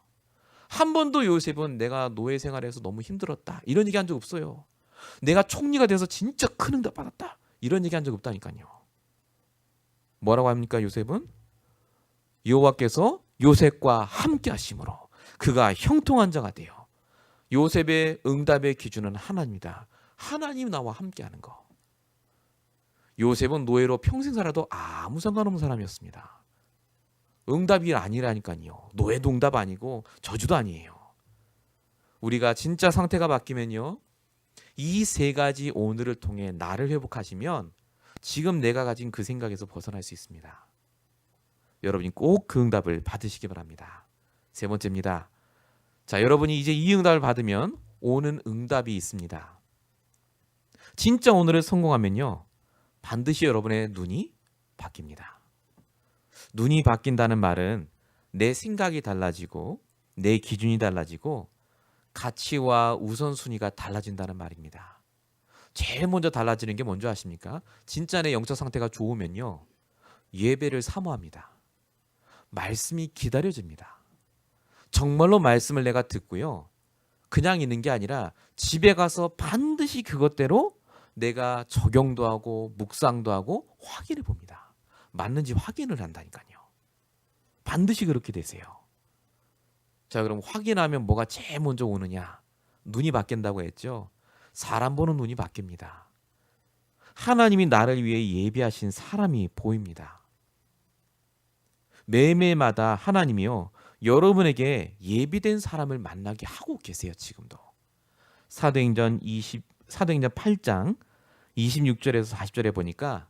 한 번도 요셉은 내가 노예 생활에서 너무 힘들었다 이런 얘기 한 적 없어요. 내가 총리가 돼서 진짜 큰 응답 받았다 이런 얘기 한 적 없다니까요. 뭐라고 합니까? 요셉은 여호와께서 요셉과 함께 하심으로 그가 형통한 자가 돼요. 요셉의 응답의 기준은 하나님이다. 하나님 나와 함께 하는 거. 요셉은 노예로 평생 살아도 아무 상관없는 사람이었습니다. 응답이 아니라니까요. 노예도 응답 아니고 저주도 아니에요. 우리가 진짜 상태가 바뀌면요. 이 세 가지 오늘을 통해 나를 회복하시면 지금 내가 가진 그 생각에서 벗어날 수 있습니다. 여러분이 꼭 그 응답을 받으시기 바랍니다. 세 번째입니다. 자, 여러분이 이제 이 응답을 받으면 오는 응답이 있습니다. 진짜 오늘을 성공하면요. 반드시 여러분의 눈이 바뀝니다. 눈이 바뀐다는 말은 내 생각이 달라지고 내 기준이 달라지고 가치와 우선순위가 달라진다는 말입니다. 제일 먼저 달라지는 게 뭔지 아십니까? 진짜 내 영적 상태가 좋으면요. 예배를 사모합니다. 말씀이 기다려집니다. 정말로 말씀을 내가 듣고요. 그냥 있는 게 아니라 집에 가서 반드시 그것대로 내가 적용도 하고 묵상도 하고 확인해 봅니다. 맞는지 확인을 한다니까요. 반드시 그렇게 되세요. 자, 그럼 확인하면 뭐가 제일 먼저 오느냐? 눈이 바뀐다고 했죠. 사람 보는 눈이 바뀝니다. 하나님이 나를 위해 예비하신 사람이 보입니다. 매매마다 하나님이요, 여러분에게 예비된 사람을 만나게 하고 계세요. 지금도. 사도행전 8장 26절에서 40절에 보니까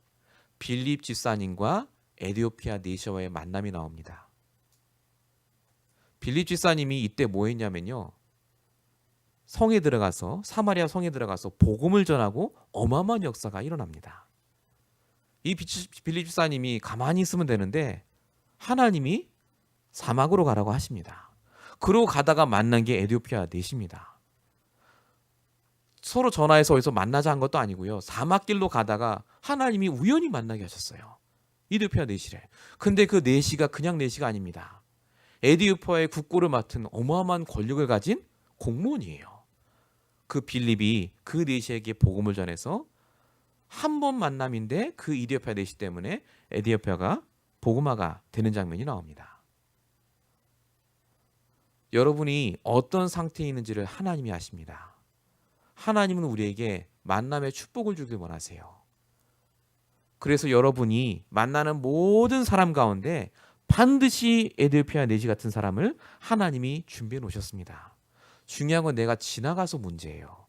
빌립 집사님과 에디오피아 내시와의 만남이 나옵니다. 빌립 집사님이 이때 뭐 했냐면요, 성에 들어가서, 사마리아 성에 들어가서 복음을 전하고 어마어마한 역사가 일어납니다. 이 빌립 집사님이 가만히 있으면 되는데 하나님이 사막으로 가라고 하십니다. 그러고 가다가 만난 게 에디오피아 내시입니다. 서로 전화해서 어디서 만나자 한 것도 아니고요, 사막길로 가다가 하나님이 우연히 만나게 하셨어요. 에디오피아 내시래. 근데 그 내시가 그냥 내시가 아닙니다. 에디오피아의 국고를 맡은 어마어마한 권력을 가진 공무원이에요. 그 빌립이 그 내시에게 복음을 전해서 한 번 만남인데 그 에디오피아 내시 때문에 에디오피아가 복음화가 되는 장면이 나옵니다. 여러분이 어떤 상태에 있는지를 하나님이 아십니다. 하나님은 우리에게 만남의 축복을 주길 원하세요. 그래서 여러분이 만나는 모든 사람 가운데 반드시 에디오피아 내시 같은 사람을 하나님이 준비해 놓으셨습니다. 중요한 건 내가 지나가서 문제예요.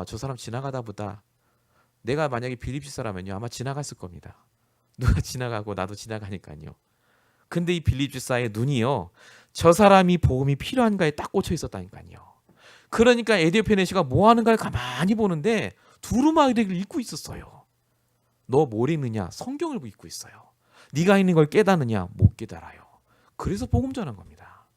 저 사람 지나가다 보다, 내가 만약에 빌립 집사라면요, 아마 지나갔을 겁니다. 누가 지나가고 나도 지나가니까요. 근데 이 빌립 집사의 눈이요, 저 사람이 복음이 필요한가에 딱 꽂혀 있었다니까요. 그러니까 에디오피아 내시가 뭐 하는가를 가만히 보는데 두루마리를 읽고 있었어요. 너 뭘 읽느냐? 성경을 읽고 있어요. 네가 있는 걸 깨닫느냐? 못 깨달아요. 그래서 복음 전한 겁니다.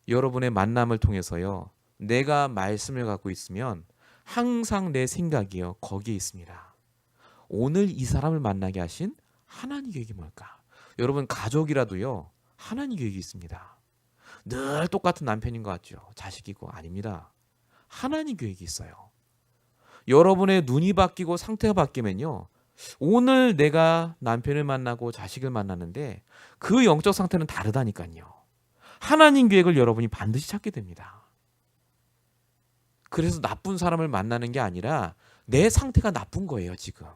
여러분의 만남을 통해서요, 내가 말씀을 갖고 있으면 항상 내 생각이요, 거기에 있습니다. 오늘 이 사람을 만나게 하신 하나님 계획이 뭘까? 여러분, 가족이라도요, 하나님 계획이 있습니다. 늘 똑같은 남편인 것 같죠? 자식이고. 아닙니다. 하나님 계획이 있어요. 여러분의 눈이 바뀌고 상태가 바뀌면요, 오늘 내가 남편을 만나고 자식을 만나는데 그 영적 상태는 다르다니까요. 하나님 계획을 여러분이 반드시 찾게 됩니다. 그래서 나쁜 사람을 만나는 게 아니라 내 상태가 나쁜 거예요, 지금.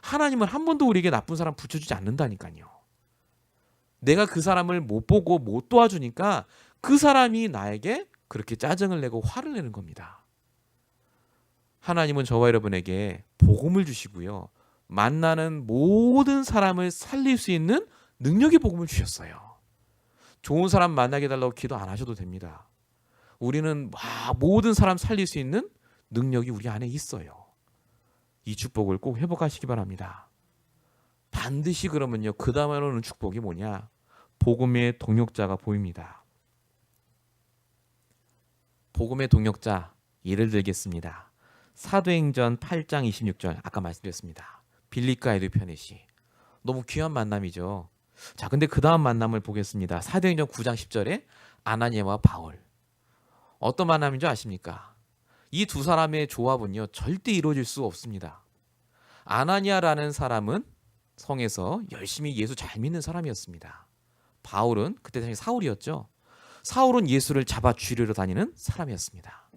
하나님은 한 번도 우리에게 나쁜 사람 붙여주지 않는다니까요. 내가 그 사람을 못 보고 못 도와주니까 그 사람이 나에게 그렇게 짜증을 내고 화를 내는 겁니다. 하나님은 저와 여러분에게 복음을 주시고요, 만나는 모든 사람을 살릴 수 있는 능력의 복음을 주셨어요. 좋은 사람 만나게 해달라고 기도 안 하셔도 됩니다. 우리는 모든 사람 살릴 수 있는 능력이 우리 안에 있어요. 이 축복을 꼭 회복하시기 바랍니다. 반드시 그러면요, 그 다음에 오는 축복이 뭐냐? 복음의 동역자가 보입니다. 복음의 동역자, 예를 들겠습니다. 사도행전 8장 26절, 아까 말씀드렸습니다. 빌립과 에디오피아 내시, 너무 귀한 만남이죠. 자, 근데 그 다음 만남을 보겠습니다. 사도행전 9장 10절에 아나니아와 바울, 어떤 만남인 줄 아십니까? 이 두 사람의 조합은요, 절대 이루어질 수 없습니다. 아나니아라는 사람은 성에서 열심히 예수 잘 믿는 사람이었습니다. 바울은 그때 당시 사울이었죠. 사울은 예수를 잡아 죽이려 다니는 사람이었습니다.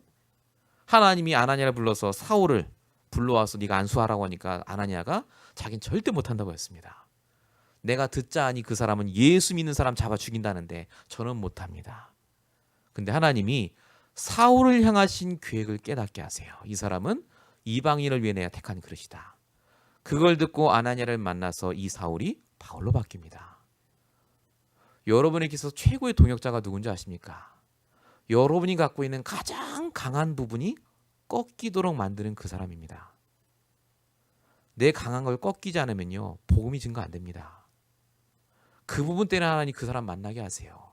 하나님이 아나니아를 불러서 사울을 불러와서 네가 안수하라고 하니까 아나니아가 자기는 절대 못한다고 했습니다. 내가 듣자 하니 그 사람은 예수 믿는 사람 잡아 죽인다는데 저는 못합니다. 근데 하나님이 사울을 향하신 계획을 깨닫게 하세요. 이 사람은 이방인을 위해 내가 택한 그릇이다. 그걸 듣고 아나니아를 만나서 이 사울이 바울로 바뀝니다. 여러분에게서 최고의 동역자가 누군지 아십니까? 여러분이 갖고 있는 가장 강한 부분이 꺾이도록 만드는 그 사람입니다. 내 강한 걸 꺾이지 않으면요, 복음이 증거 안 됩니다. 그 부분 때문에 하나님 그 사람 만나게 하세요.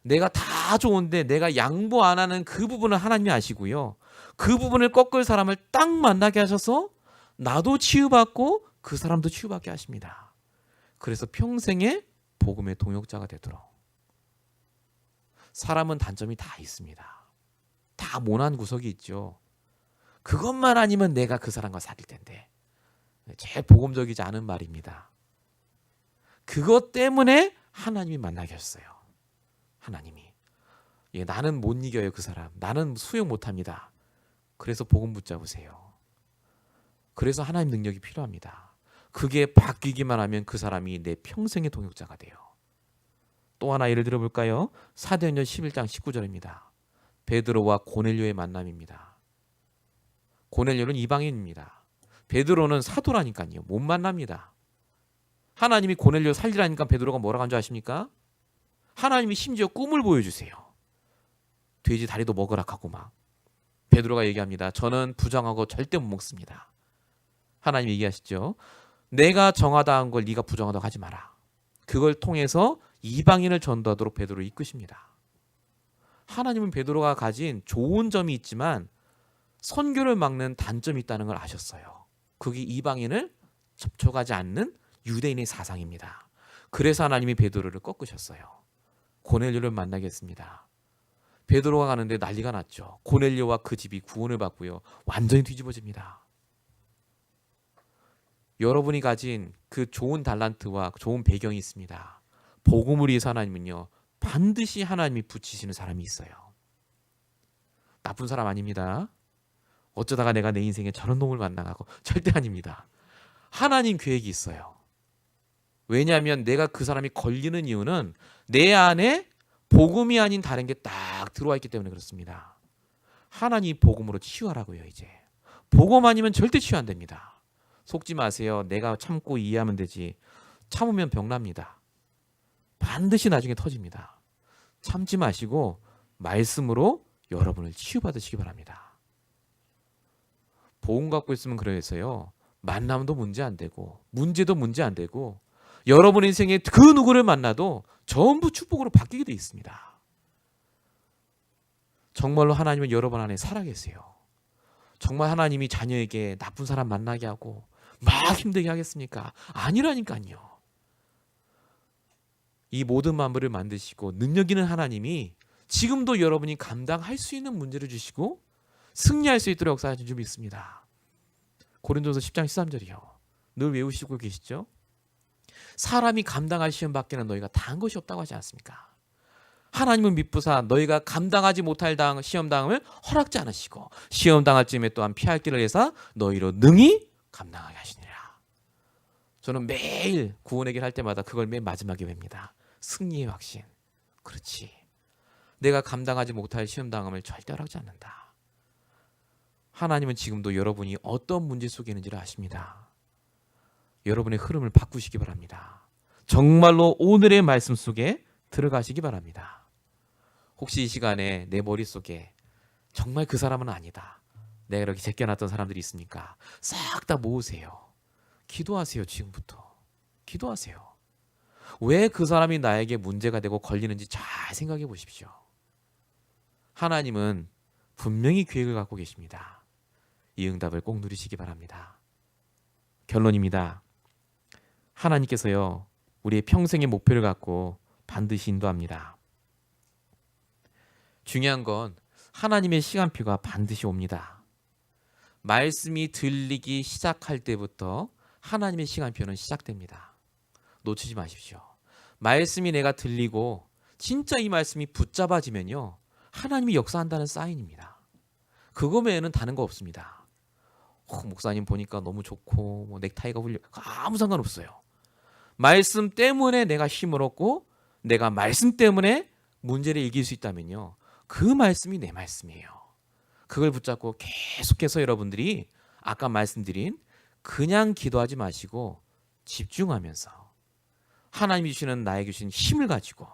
내가 다 좋은데 내가 양보 안 하는 그 부분을 하나님이 아시고요, 그 부분을 꺾을 사람을 딱 만나게 하셔서 나도 치유받고 그 사람도 치유받게 하십니다. 그래서 평생에 복음의 동역자가 되도록. 사람은 단점이 다 있습니다. 다 모난 구석이 있죠. 그것만 아니면 내가 그 사람과 사귈 텐데 제일 복음적이지 않은 말입니다. 그것 때문에 하나님이 만나게 하셨어요. 하나님이. 예, 나는 못 이겨요, 그 사람. 나는 수용 못합니다. 그래서 복음 붙잡으세요. 그래서 하나님 능력이 필요합니다. 그게 바뀌기만 하면 그 사람이 내 평생의 동역자가 돼요. 또 하나 예를 들어볼까요? 사도행전 11장 19절입니다. 베드로와 고넬료의 만남입니다. 고넬료는 이방인입니다. 베드로는 사도라니까요. 못 만납니다. 하나님이 고넬료 살리라니까 베드로가 뭐라고 한 줄 아십니까? 하나님이 심지어 꿈을 보여주세요. 돼지 다리도 먹으라 하고 막. 베드로가 얘기합니다. 저는 부정하고 절대 못 먹습니다. 하나님 얘기하시죠. 내가 정하다 한 걸 네가 부정하다고 하지 마라. 그걸 통해서 이방인을 전도하도록 베드로를 이끄십니다. 하나님은 베드로가 가진 좋은 점이 있지만 선교를 막는 단점이 있다는 걸 아셨어요. 그게 이방인을 접촉하지 않는 유대인의 사상입니다. 그래서 하나님이 베드로를 꺾으셨어요. 고넬료를 만나겠습니다. 베드로가 가는데 난리가 났죠. 고넬료와 그 집이 구원을 받고요. 완전히 뒤집어집니다. 여러분이 가진 그 좋은 달란트와 좋은 배경이 있습니다. 복음을 위해서 하나님은요. 반드시 하나님이 붙이시는 사람이 있어요. 나쁜 사람 아닙니다. 어쩌다가 내가 내 인생에 저런 놈을 만나가고 절대 아닙니다. 하나님 계획이 있어요. 왜냐하면 내가 그 사람이 걸리는 이유는 내 안에 복음이 아닌 다른 게 딱 들어와 있기 때문에 그렇습니다. 하나님 복음으로 치유하라고요. 이제 복음 아니면 절대 치유 안 됩니다. 속지 마세요. 내가 참고 이해하면 되지. 참으면 병납니다. 반드시 나중에 터집니다. 참지 마시고 말씀으로 여러분을 치유받으시기 바랍니다. 복음 갖고 있으면 그래서요. 만남도 문제 안 되고 문제도 문제 안 되고 여러분 인생에 그 누구를 만나도 전부 축복으로 바뀌게 돼 있습니다. 정말로 하나님은 여러분 안에 살아계세요. 정말 하나님이 자녀에게 나쁜 사람 만나게 하고 막 힘들게 하겠습니까? 아니라니까요. 이 모든 만물을 만드시고 능력 있는 하나님이 지금도 여러분이 감당할 수 있는 문제를 주시고 승리할 수 있도록 역사하신 줄 믿습니다. 고린도서 10장 13절이요. 늘 외우시고 계시죠? 사람이 감당할 시험 밖에는 너희가 다한 것이 없다고 하지 않습니까? 하나님은 미쁘사 너희가 감당하지 못할 시험 당함을 허락지 않으시고 시험 당할 쯤에 또한 피할 길을 내사 너희로 능히 감당하게 하시니라. 저는 매일 구원의 길 할 때마다 그걸 맨 마지막에 뵙니다. 승리의 확신. 그렇지. 내가 감당하지 못할 시험 당함을 절대 허락지 않는다. 하나님은 지금도 여러분이 어떤 문제 속에 있는지를 아십니다. 여러분의 흐름을 바꾸시기 바랍니다. 정말로 오늘의 말씀 속에 들어가시기 바랍니다. 혹시 이 시간에 내 머릿속에 정말 그 사람은 아니다. 내가 이렇게 제껴놨던 사람들이 있습니까? 싹 다 모으세요. 기도하세요. 지금부터. 기도하세요. 왜 그 사람이 나에게 문제가 되고 걸리는지 잘 생각해 보십시오. 하나님은 분명히 계획을 갖고 계십니다. 이 응답을 꼭 누리시기 바랍니다. 결론입니다. 하나님께서요. 우리의 평생의 목표를 갖고 반드시 인도합니다. 중요한 건 하나님의 시간표가 반드시 옵니다. 말씀이 들리기 시작할 때부터 하나님의 시간표는 시작됩니다. 놓치지 마십시오. 말씀이 내가 들리고 진짜 이 말씀이 붙잡아지면요. 하나님이 역사한다는 사인입니다. 그거 외에는 다른 거 없습니다. 목사님 보니까 너무 좋고 뭐 넥타이가 훌려 아무 상관없어요. 말씀 때문에 내가 힘을 얻고 내가 말씀 때문에 문제를 이길 수 있다면요. 그 말씀이 내 말씀이에요. 그걸 붙잡고 계속해서 여러분들이 아까 말씀드린 그냥 기도하지 마시고 집중하면서 하나님이 주시는 나에게 주신 힘을 가지고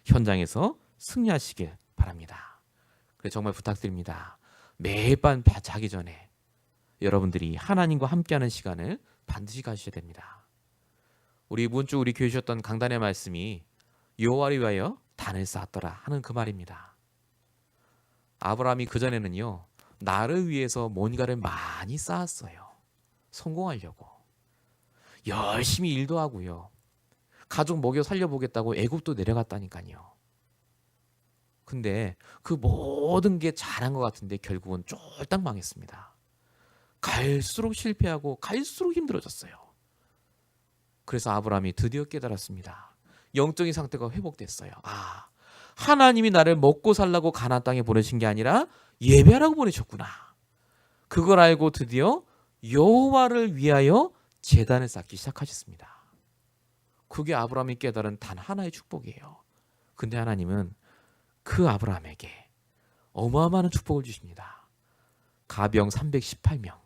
현장에서 승리하시길 바랍니다. 그래서 정말 부탁드립니다. 매일 밤 자기 전에 여러분들이 하나님과 함께하는 시간을 반드시 가지셔야 됩니다. 우리 이번 주 우리 교회 주셨던 강단의 말씀이 여호와를 위하여 단을 쌓았더라 하는 그 말입니다. 아브라함이 그전에는요. 나를 위해서 뭔가를 많이 쌓았어요. 성공하려고. 열심히 일도 하고요. 가족 먹여 살려보겠다고 애굽도 내려갔다니까요. 근데 그 모든 게 잘한 것 같은데 결국은 쫄딱 망했습니다. 갈수록 실패하고 갈수록 힘들어졌어요. 그래서 아브라함이 드디어 깨달았습니다. 영적인 상태가 회복됐어요. 하나님이 나를 먹고 살라고 가나안 땅에 보내신 게 아니라 예배하라고 보내셨구나. 그걸 알고 드디어 여호와를 위하여 제단을 쌓기 시작하셨습니다. 그게 아브라함이 깨달은 단 하나의 축복이에요. 근데 하나님은 그 아브라함에게 어마어마한 축복을 주십니다. 가병 318명.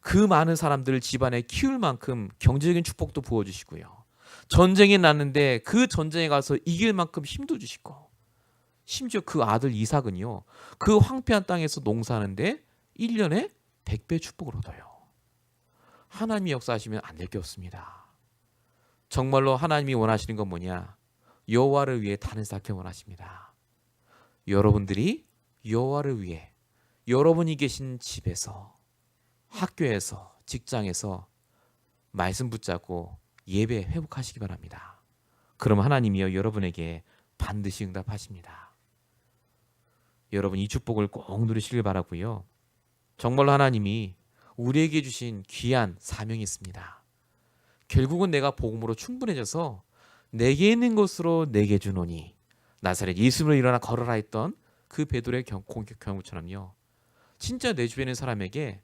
그 많은 사람들을 집안에 키울 만큼 경제적인 축복도 부어주시고요. 전쟁이 났는데 그 전쟁에 가서 이길 만큼 힘도 주시고, 심지어 그 아들 이삭은요, 그 황폐한 땅에서 농사하는데 1년에 100배 축복을 얻어요. 하나님이 역사하시면 안 될 게 없습니다. 정말로 하나님이 원하시는 건 뭐냐? 여호와를 위해 단을 쌓기 원하십니다. 여러분들이 여호와를 위해 여러분이 계신 집에서, 학교에서, 직장에서 말씀 붙잡고 예배 회복하시기 바랍니다. 그럼 하나님이요 여러분에게 반드시 응답하십니다. 여러분 이 축복을 꼭 누리시길 바라고요. 정말로 하나님이 우리에게 주신 귀한 사명이 있습니다. 결국은 내가 복음으로 충분해져서 내게 있는 것으로 내게 주노니, 나사렛 예수님으로 일어나 걸어라 했던 그 베드로의 경우처럼요. 진짜 내 주변에 있는 사람에게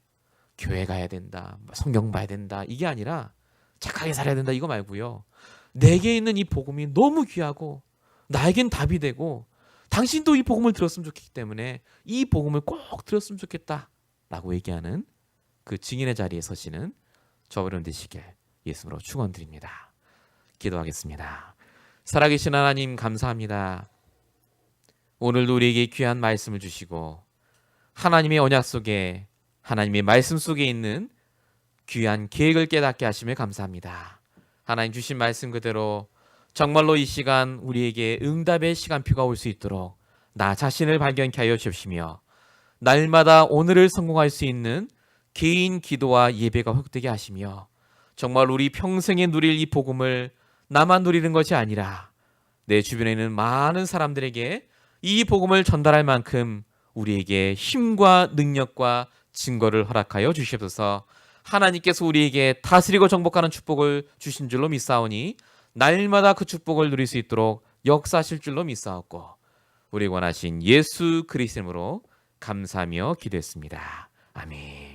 교회 가야 된다, 성경 봐야 된다, 이게 아니라 착하게 살아야 된다, 이거 말고요. 내게 있는 이 복음이 너무 귀하고 나에겐 답이 되고 당신도 이 복음을 들었으면 좋겠기 때문에 이 복음을 꼭 들었으면 좋겠다 라고 얘기하는 그 증인의 자리에 서시는 저와 여러분 되시길 예수님으로 축원드립니다. 기도하겠습니다. 살아계신 하나님 감사합니다. 오늘도 우리에게 귀한 말씀을 주시고 하나님의 언약 속에, 하나님의 말씀 속에 있는 귀한 계획을 깨닫게 하심에 감사합니다. 하나님 주신 말씀 그대로 정말로 이 시간 우리에게 응답의 시간표가 올 수 있도록 나 자신을 발견케 하여 주시며, 날마다 오늘을 성공할 수 있는 개인 기도와 예배가 회복되게 하시며, 정말 우리 평생에 누릴 이 복음을 나만 누리는 것이 아니라 내 주변에 있는 많은 사람들에게 이 복음을 전달할 만큼 우리에게 힘과 능력과 증거를 허락하여 주시옵소서. 하나님께서 우리에게 다스리고 정복하는 축복을 주신 줄로 믿사오니 날마다 그 축복을 누릴 수 있도록 역사하실 줄로 믿사옵고, 우리 원하신 예수 그리스도로 감사하며 기도했습니다. 아멘.